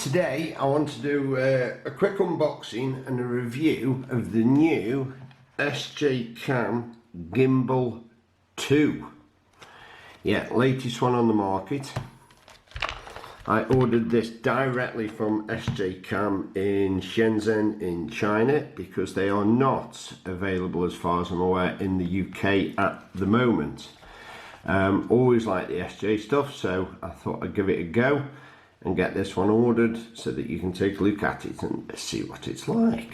Today I want to do a quick unboxing and a review of the new Sjcam Gimbal Two. Yeah, latest one on the market. I ordered this directly from Sjcam in Shenzhen in China because they are not available, as far as I'm aware, in the UK at the moment. Always like the SJ stuff, so I thought I'd give it a go and get this one ordered so that you can take a look at it and see what it's like.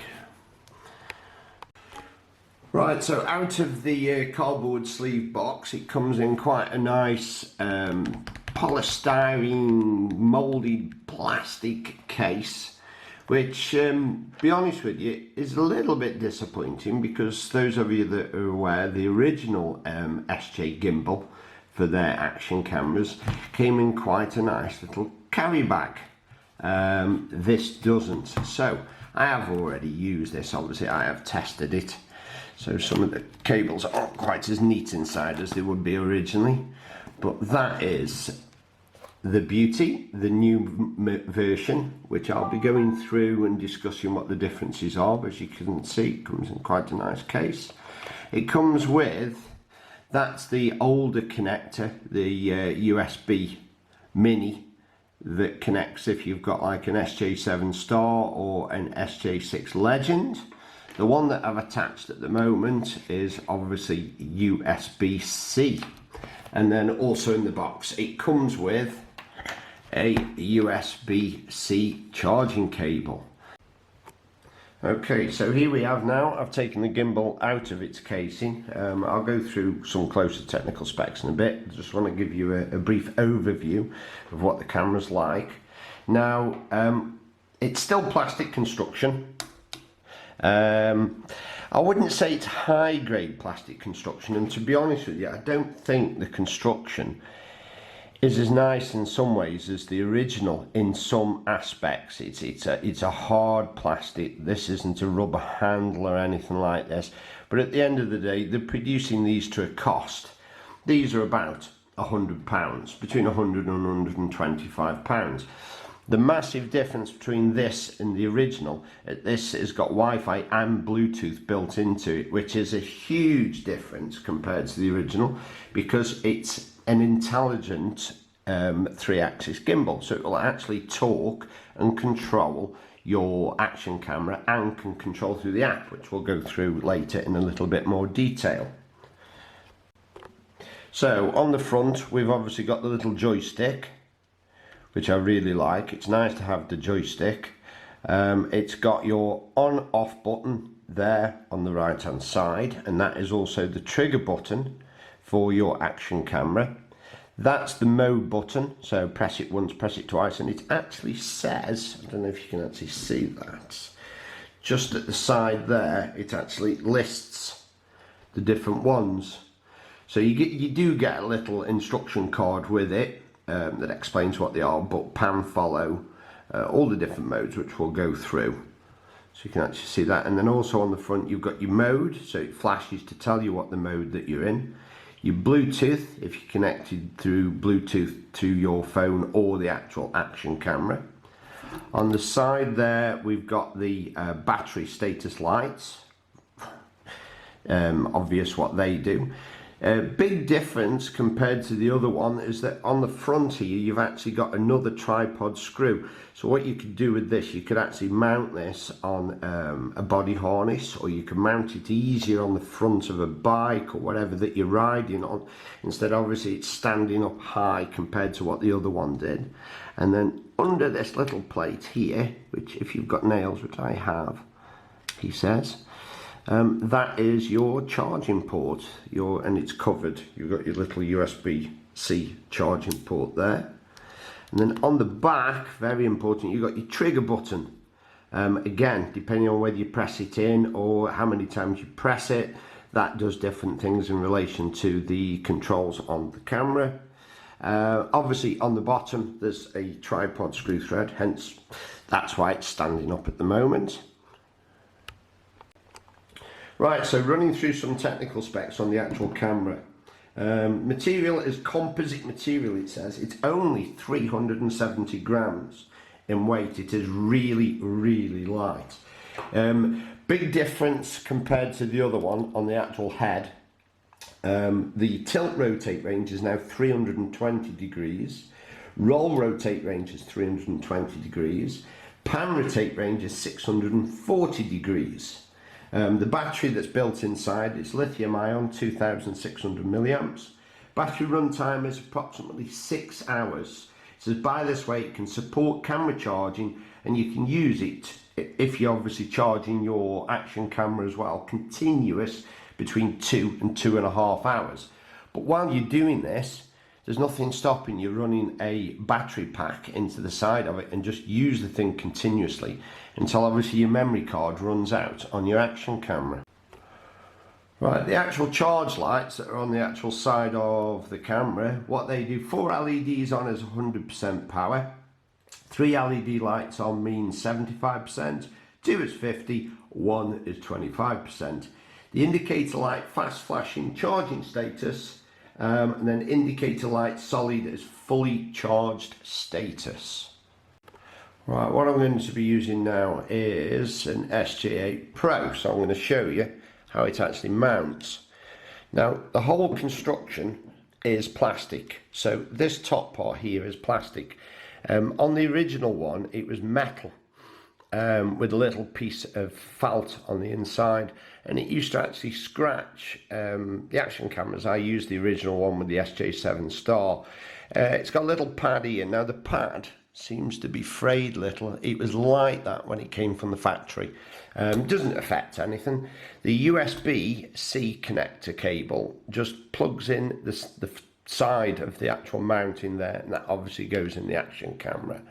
Right, so out of the cardboard sleeve box, it comes in quite a nice polystyrene moulded plastic case, which, be honest with you, is a little bit disappointing because those of you that are aware, the original SJ gimbal for their action cameras came in quite a nice little carry bag. This doesn't. So I have already used this, obviously I have tested it, so some of the cables aren't quite as neat inside as they would be originally, but that is the beauty, the new version, which I'll be going through and discussing what the differences are. As you can see, it comes in quite a nice case. It comes with, that's the older connector, the USB mini that connects if you've got like an SJ7 Star or an SJ6 Legend. The one that I've attached at the moment is obviously USB-C. And then also in the box it comes with a USB-C charging cable. Okay, so here we have now, I've taken the gimbal out of its casing. I'll go through some closer technical specs in a bit. I just want to give you a brief overview of what the camera's like. Now, it's still plastic construction. I wouldn't say it's high grade plastic construction, and to be honest with you, I don't think the construction is as nice in some ways as the original in some aspects. It's a hard plastic. This isn't a rubber handle or anything like this, but at the end of the day, they're producing these to a cost. These are about £100, between £100 and £125. The massive difference between this and the original, this has got Wi-Fi and Bluetooth built into it, which is a huge difference compared to the original, because it's an intelligent 3-axis gimbal, so it will actually talk and control your action camera and can control through the app, which we'll go through later in a little bit more detail. So on the front we've obviously got the little joystick, which I really like. It's nice to have the joystick. It's got your on off button there on the right hand side, and that is also the trigger button for your action camera. That's the mode button, so press it once, press it twice, and it actually says, I don't know if you can actually see that, just at the side there, it actually lists the different ones. So you do get a little instruction card with it that explains what they are, but pan, follow, all the different modes, which we'll go through. So you can actually see that, and then also on the front you've got your mode, so it flashes to tell you what the mode that you're in. Your Bluetooth, if you're connected through Bluetooth to your phone or the actual action camera. On the side there we've got the battery status lights, obvious what they do. Big difference compared to the other one is that on the front here you've actually got another tripod screw. So what you could do with this, you could actually mount this on a body harness, or you can mount it easier on the front of a bike or whatever that you're riding on. Instead, obviously it's standing up high compared to what the other one did. And then under this little plate here, which if you've got nails, which I have, he says, that is your charging port, and it's covered. You've got your little USB-C charging port there. And then on the back, very important, you've got your trigger button. Again, depending on whether you press it in or how many times you press it, that does different things in relation to the controls on the camera. Obviously on the bottom there's a tripod screw thread, hence that's why it's standing up at the moment. Right, so running through some technical specs on the actual camera. Material is composite material, it says. It's only 370 grams. in weight. It is really, really light. Big difference compared to the other one on the actual head. The tilt rotate range is now 320 degrees. Roll rotate range is 320 degrees. Pan rotate range is 640 degrees. The battery that's built inside is lithium ion, 2600 milliamps. Battery runtime is approximately 6 hours. It says by this way it can support camera charging, and you can use it if you're obviously charging your action camera as well, continuous between 2 and 2.5 hours. But while you're doing this, there's nothing stopping you running a battery pack into the side of it and just use the thing continuously until obviously your memory card runs out on your action camera. Right, the actual charge lights that are on the actual side of the camera, what they do, 4 LEDs on is 100% power, 3 LED lights on means 75%, 2 is 50, 1 is 25%. The indicator light fast flashing charging status, and then indicator light solid is fully charged status. Right, what I'm going to be using now is an Sjcam Pro, so I'm going to show you how it actually mounts. Now the whole construction is plastic, so this top part here is plastic. On the original one it was metal, with a little piece of felt on the inside, and it used to actually scratch the action cameras. I used the original one with the SJ7 Star. It's got a little pad here. Now the pad seems to be frayed a little. It was like that when it came from the factory. Doesn't affect anything. The USB-C connector cable just plugs in the side of the actual mounting there, and that obviously goes in the action camera.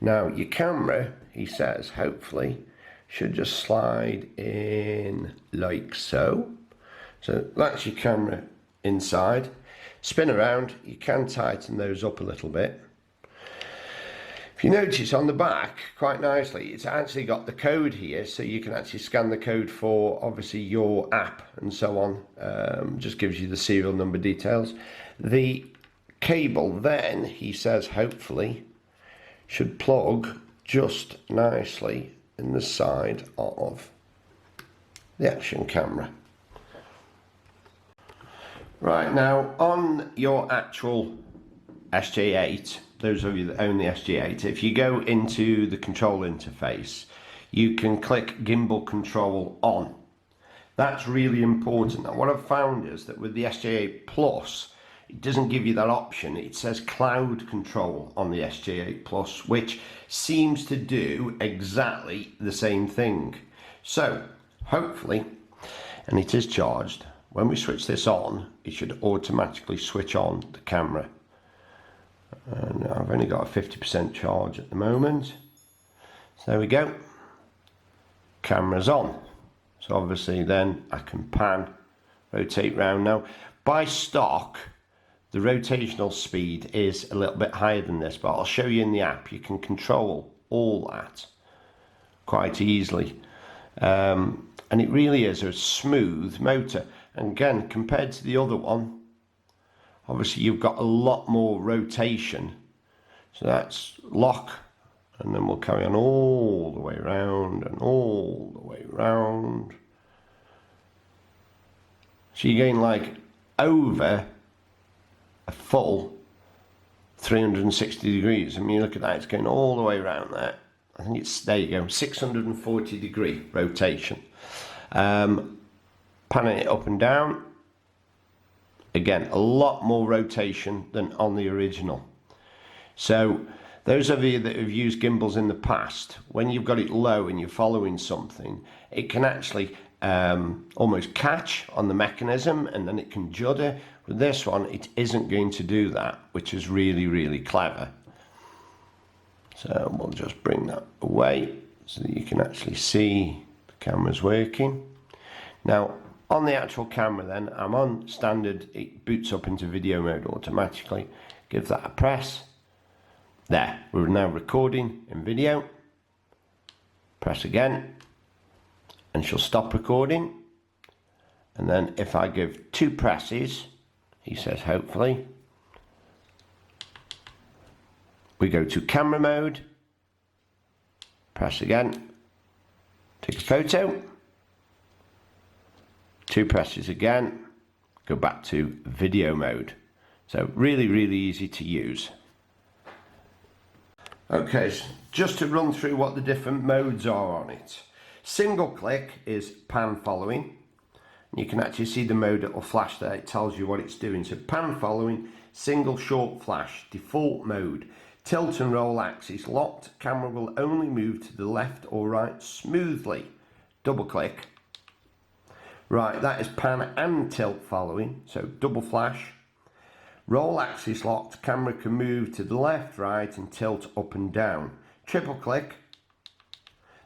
Now your camera, he says, hopefully should just slide in like so. So that's your camera inside. Spin around, you can tighten those up a little bit. If you notice on the back, quite nicely, it's actually got the code here, so you can actually scan the code for obviously your app and so on. Just gives you the serial number details. The cable then, he says, hopefully should plug just nicely in the side of the action camera. Right, now on your actual Sj8, those of you that own the Sj8, if you go into the control interface, you can click gimbal control on. That's really important. Now what I've found is that with the Sj8 Plus, it doesn't give you that option. It says cloud control on the Sj8 Plus, which seems to do exactly the same thing. So hopefully, and it is charged, when we switch this on, it should automatically switch on the camera. And I've only got a 50% charge at the moment. So there we go. Camera's on. So obviously then I can pan, rotate round. Now by stock, the rotational speed is a little bit higher than this, but I'll show you in the app. You can control all that quite easily. And it really is a smooth motor. And again, compared to the other one, obviously you've got a lot more rotation. So that's lock, and then we'll carry on all the way around and all the way around. So you're going like over a full 360 degrees. I mean, look at that, it's going all the way around there. I think it's, there you go, 640 degree rotation. Panning it up and down. Again, a lot more rotation than on the original. So those of you that have used gimbals in the past, when you've got it low and you're following something, it can actually almost catch on the mechanism, and then it can judder. With this one, it isn't going to do that, which is really, really clever. So we'll just bring that away so that you can actually see the camera's working. Now, on the actual camera then, I'm on standard, it boots up into video mode automatically. Give that a press. There, we're now recording in video. Press again, and she'll stop recording. And then if I give 2 presses, he says hopefully, we go to camera mode, press again, take a photo, 2 presses again, go back to video mode. So really, really easy to use. Okay, so just to run through what the different modes are on it. Single click is pan following. You can actually see the mode that will flash there. It tells you what it's doing. So pan following, single short flash, default mode, tilt and roll axis locked. Camera will only move to the left or right smoothly. Double click. Right, that is pan and tilt following. So double flash. Roll axis locked. Camera can move to the left, right, and tilt up and down. Triple click.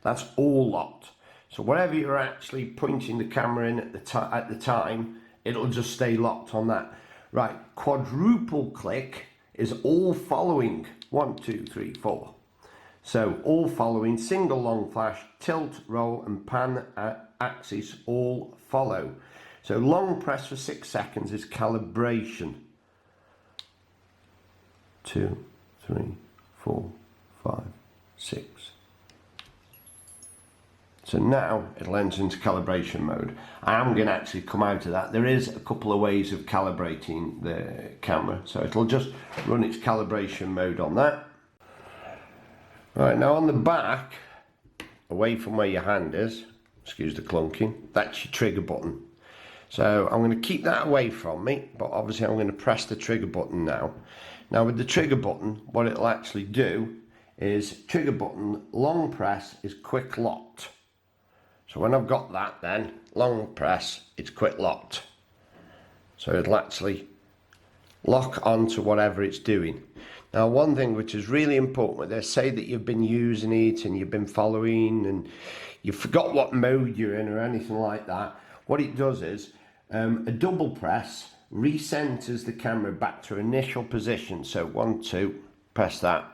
That's all locked. So whatever you're actually pointing the camera in at the time, it'll just stay locked on that. Right, quadruple click is all following. 1, 2, 3, 4. So all following, single long flash, tilt, roll, and pan axis all follow. So long press for 6 seconds is calibration. 2, 3, 4, 5, 6. So now it'll enter into calibration mode. I am going to actually come out of that. There is a couple of ways of calibrating the camera. So it'll just run its calibration mode on that. Right, now on the back, away from where your hand is, excuse the clunking, that's your trigger button. So I'm going to keep that away from me, but obviously I'm going to press the trigger button now. Now with the trigger button, what it'll actually do is trigger button, long press is quick locked. So when I've got that then, long press, it's quick locked. So it'll actually lock onto whatever it's doing. Now one thing which is really important with this, say that you've been using it and you've been following and you forgot what mode you're in or anything like that, what it does is a double press recenters the camera back to initial position. So 1, 2, press that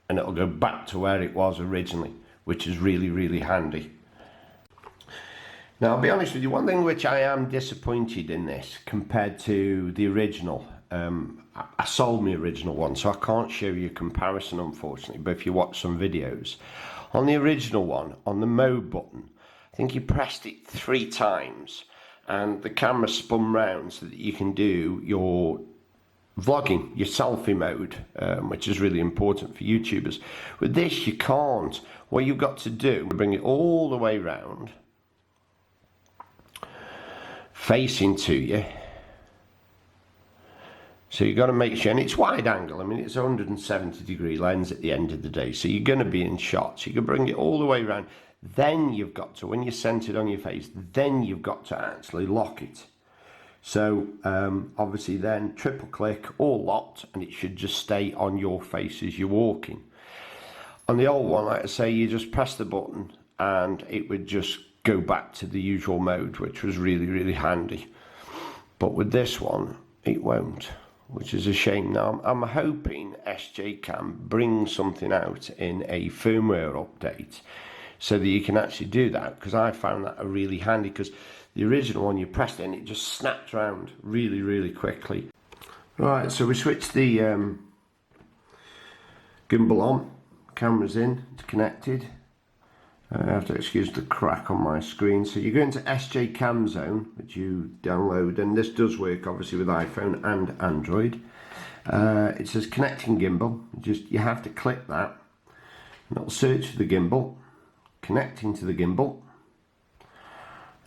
and it'll go back to where it was originally, which is really, really handy. Now I'll be honest with you, one thing which I am disappointed in this compared to the original, I sold my original one so I can't show you a comparison unfortunately, but if you watch some videos, on the original one, on the mode button, I think you pressed it 3 times and the camera spun round so that you can do your vlogging, your selfie mode, which is really important for YouTubers. With this you can't. What you've got to do, bring it all the way round, facing to you. So you've got to make sure, and it's wide angle, I mean it's a 170-degree lens at the end of the day, so you're going to be in shot, so you can bring it all the way around. Then you've got to, when you're centered on your face, then you've got to actually lock it. So obviously then triple click, all locked, and it should just stay on your face as you're walking. On the old one, like I say, you just press the button and it would just go back to the usual mode, which was really, really handy. But with this one, it won't, which is a shame. Now, I'm hoping Sjcam brings something out in a firmware update so that you can actually do that, because I found that really handy, because the original one, you pressed it and it just snapped around really, really quickly. Right, so we switched the gimbal on, camera's in, it's connected. I have to excuse the crack on my screen. So you go into Sjcam Zone, which you download, and this does work obviously with iPhone and Android. It says connecting gimbal. You have to click that, and it'll search for the gimbal, connecting to the gimbal,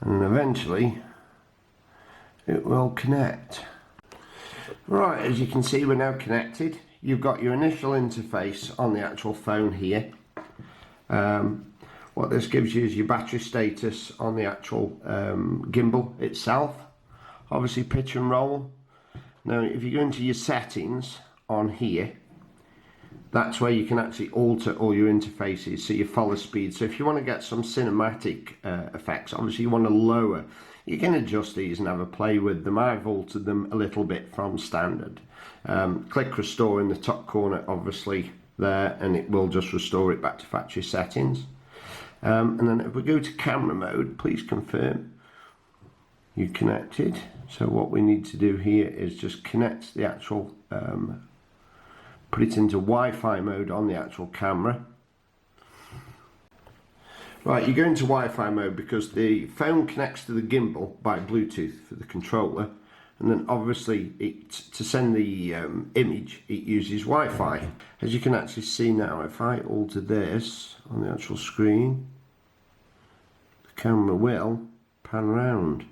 and then eventually it will connect. Right, as you can see, we're now connected. You've got your initial interface on the actual phone here. What this gives you is your battery status on the actual gimbal itself. Obviously pitch and roll. Now if you go into your settings on here, that's where you can actually alter all your interfaces, so you follow speed. So if you want to get some cinematic effects, obviously you want to lower. You can adjust these and have a play with them. I've altered them a little bit from standard. Click restore in the top corner obviously there, and it will just restore it back to factory settings. And then if we go to camera mode, please confirm you connected. So what we need to do here is just connect the actual, put it into Wi-Fi mode on the actual camera. Right, you go into Wi-Fi mode because the phone connects to the gimbal by Bluetooth for the controller, and then obviously to send the image it uses Wi-Fi. As you can actually see now, if I alter this on the actual screen, the camera will pan around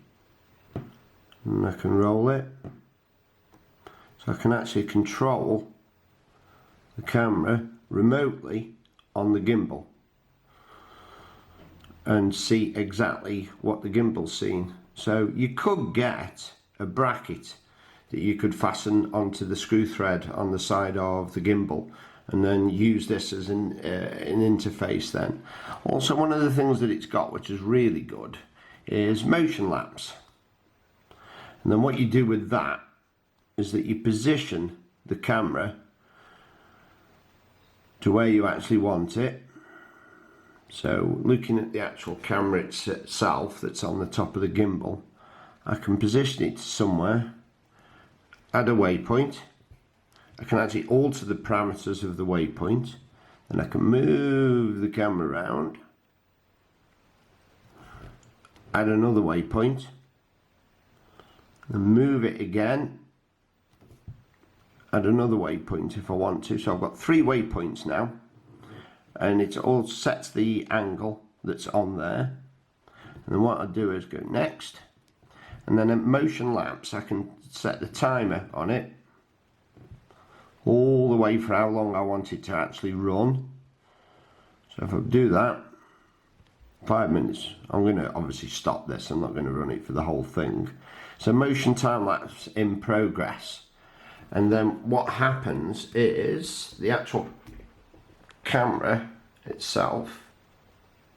and I can roll it, so I can actually control the camera remotely on the gimbal and see exactly what the gimbal's seeing. So you could get a bracket that you could fasten onto the screw thread on the side of the gimbal and then use this as an interface then. Also, one of the things that it's got which is really good is motion lapse. And then what you do with that is that you position the camera to where you actually want it. So looking at the actual camera itself that's on the top of the gimbal, I can position it somewhere, add a waypoint. I can actually alter the parameters of the waypoint, and I can move the camera around, add another waypoint, and move it again, add another waypoint if I want to. So I've got 3 waypoints now, and it all sets the angle that's on there. And then what I do is go next, and then at motion lapse I can set the timer on it all the way for how long I want it to actually run. So if I do that, 5 minutes, I'm going to obviously stop this, I'm not going to run it for the whole thing. So motion time lapse in progress, and then what happens is the actual camera itself,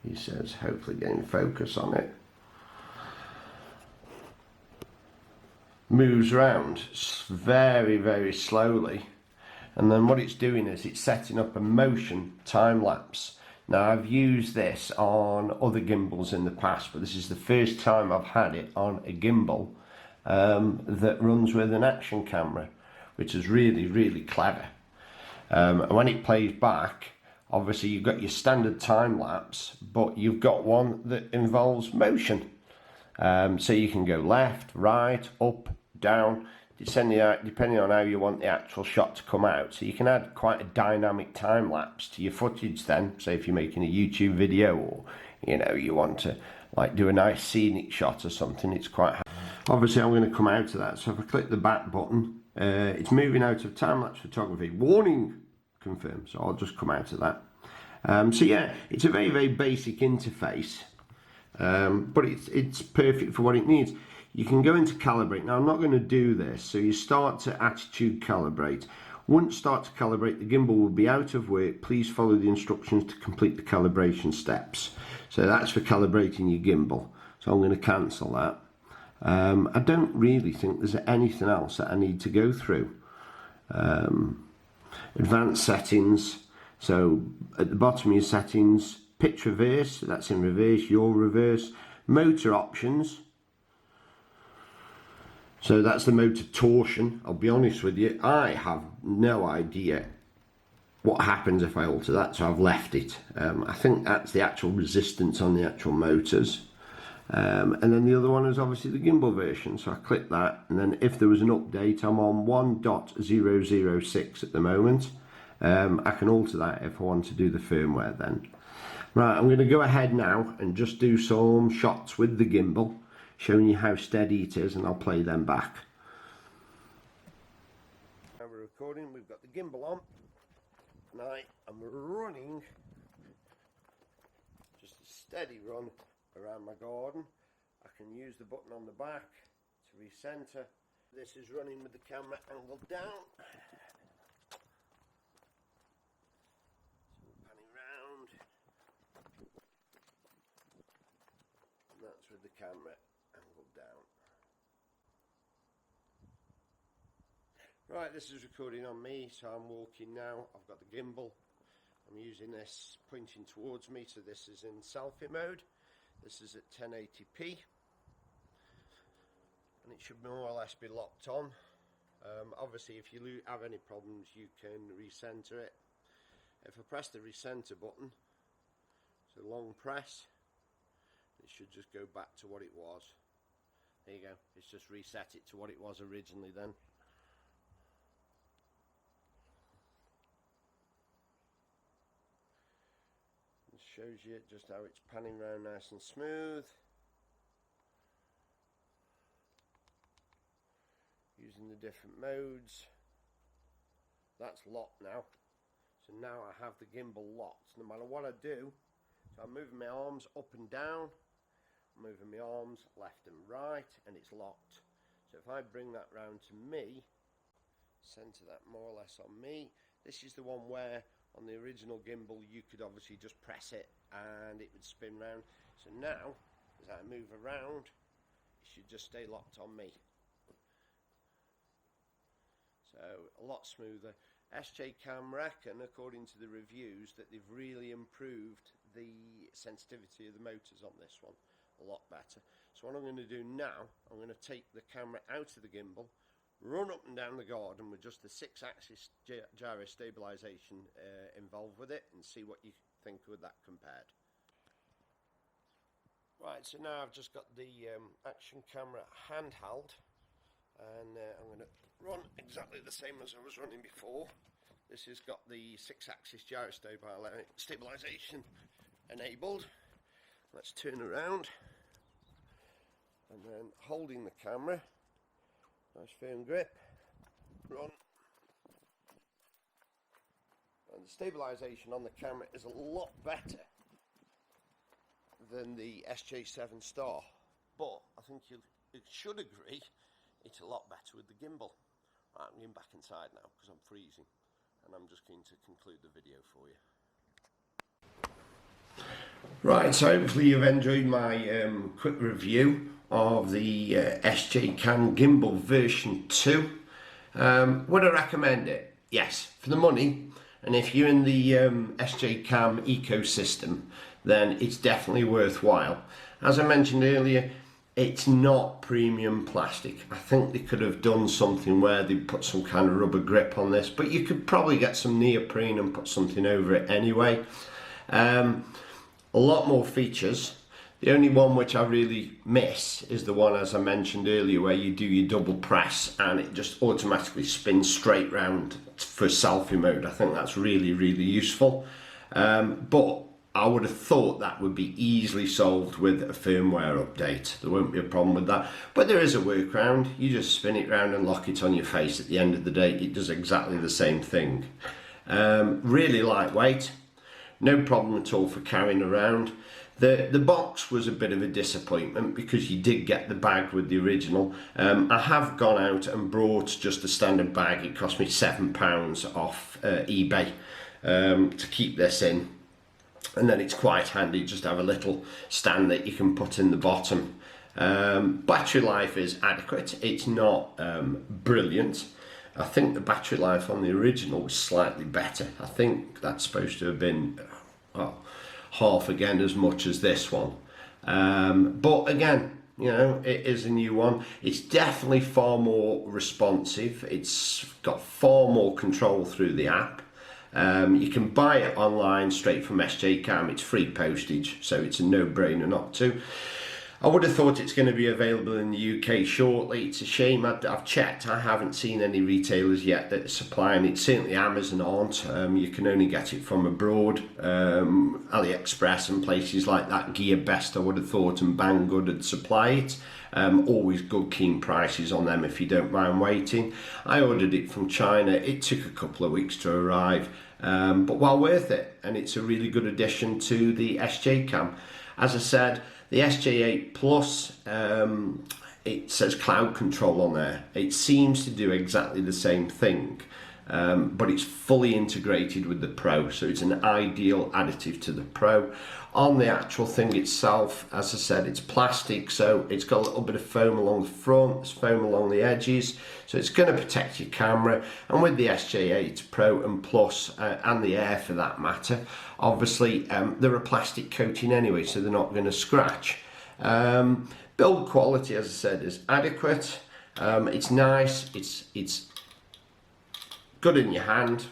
he says, hopefully getting focus on it, moves around very, very slowly, and then what it's doing is it's setting up a motion time lapse. Now I've used this on other gimbals in the past, but this is the first time I've had it on a gimbal that runs with an action camera, which is really, really clever. And when it plays back, obviously you've got your standard time lapse, but you've got one that involves motion. So you can go left, right, up, down, depending on how you want the actual shot to come out. So you can add quite a dynamic time lapse to your footage then. Say if you're making a YouTube video, or you want to like do a nice scenic shot or something, it's quite. Obviously I'm going to come out of that. So if I click the back button, it's moving out of time-lapse photography. Warning, confirm. So I'll just come out of that. So yeah, it's a very, very basic interface, but it's perfect for what it needs. You can go into calibrate. Now I'm not going to do this, so you start to attitude calibrate. Once start to calibrate, the gimbal will be out of work. Please follow the instructions to complete the calibration steps. So that's for calibrating your gimbal. So I'm going to cancel that. I don't really think there's anything else that I need to go through. Advanced settings. So at the bottom of your settings, pitch reverse, that's in reverse, your reverse. Motor options. So that's the motor torsion. I'll be honest with you, I have no idea what happens if I alter that, so I've left it. I think that's the actual resistance on the actual motors. And then the other one is obviously the gimbal version, so I click that, and then if there was an update, I'm on 1.006 at the moment. I can alter that if I want to do the firmware then. Right, I'm going to go ahead now and just do some shots with the gimbal, showing you how steady it is, and I'll play them back. Now we're recording, we've got the gimbal on, and I'm running just a steady run around my garden. I can use the button on the back to recenter. This is running with the camera angled down. So we're panning round. And that's with the camera angled down. Right, this is recording on me, so I'm walking now. I've got the gimbal. I'm using this pointing towards me, so this is in selfie mode. This is at 1080p, and it should more or less be locked on. Obviously, if you have any problems, you can recenter it. If I press the recenter button, so the long press. It should just go back to what it was. There you go, it's just reset it to what it was originally then. It shows you just how it's panning around nice and smooth. Using the different modes. That's locked now. So now I have the gimbal locked. No matter what I do, so I'm moving my arms up and down, I'm moving my arms left and right, and it's locked. So if I bring that round to me, center that more or less on me, this is the one where on the original gimbal you could obviously just press it and it would spin round. So now, as I move around, it should just stay locked on me. So a lot smoother. Sjcam reckon, according to the reviews, that they've really improved the sensitivity of the motors on this one a lot better. So what I'm going to do now, I'm going to take the camera out of the gimbal, run up and down the garden with just the 6-axis gyro stabilization involved with it, and see what you think with that compared. Right, so now I've just got the action camera handheld, and I'm going to run exactly the same as I was running before. This has got the 6-axis gyro stabilization enabled. Let's turn around, and then holding the camera, nice firm grip, run. And the stabilization on the camera is a lot better than the Sj8 Star, but I think you should agree it's a lot better with the gimbal. Right, I'm getting back inside now because I'm freezing, and I'm just going to conclude the video for you. Right, so hopefully you've enjoyed my quick review of the Sjcam Gimbal version 2. Would I recommend it? Yes, for the money, and if you're in the Sjcam ecosystem, then it's definitely worthwhile. As I mentioned earlier, it's not premium plastic. I think they could have done something where they put some kind of rubber grip on this, but you could probably get some neoprene and put something over it anyway. A lot more features. The only one which I really miss is the one, as I mentioned earlier, where you do your double press and it just automatically spins straight round for selfie mode. I think that's really, really useful. But I would have thought that would be easily solved with a firmware update. There won't be a problem with that. But there is a workaround. You just spin it round and lock it on your face. At the end of the day, it does exactly the same thing. Really lightweight. No problem at all for carrying around. The box was a bit of a disappointment because you did get the bag with the original. I have gone out and brought just a standard bag. It cost me £7 off eBay to keep this in. And then it's quite handy just to have a little stand that you can put in the bottom. Battery life is adequate. It's not brilliant. I think the battery life on the original was slightly better. I think that's supposed to have been half again as much as this one. But again, you know, it is a new one. It's definitely far more responsive. It's got far more control through the app. You can buy it online straight from Sjcam. It's free postage, so it's a no-brainer not to. I would have thought it's going to be available in the UK shortly. It's a shame. I've checked. I haven't seen any retailers yet that are supplying it. Certainly Amazon aren't. You can only get it from abroad. AliExpress and places like that. GearBest, I would have thought, and Banggood would supply it. Always good keen prices on them if you don't mind waiting. I ordered it from China. It took a couple of weeks to arrive, but well worth it, and it's a really good addition to the Sjcam. As I said, the Sj8 Plus, it says cloud control on there. It seems to do exactly the same thing, but it's fully integrated with the Pro, so it's an ideal additive to the Pro. On the actual thing itself, as I said, it's plastic, so it's got a little bit of foam along the front, there's foam along the edges, so it's going to protect your camera. And with the Sj8 Pro and Plus, and the Air for that matter, obviously they're a plastic coating anyway, so they're not going to scratch. Build quality, as I said, is adequate. It's nice, it's good in your hand.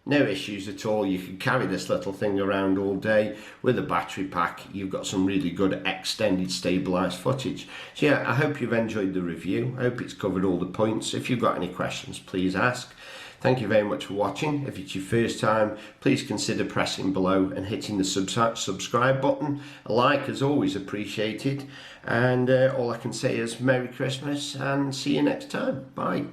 no issues at all. You can carry this little thing around all day with a battery pack. You've got some really good extended stabilized footage. So yeah, I hope you've enjoyed the review. I hope it's covered all the points. If you've got any questions, please ask. Thank you very much for watching. If it's your first time, please consider pressing below and hitting the subscribe button. A like is always appreciated. And all I can say is Merry Christmas and see you next time. Bye.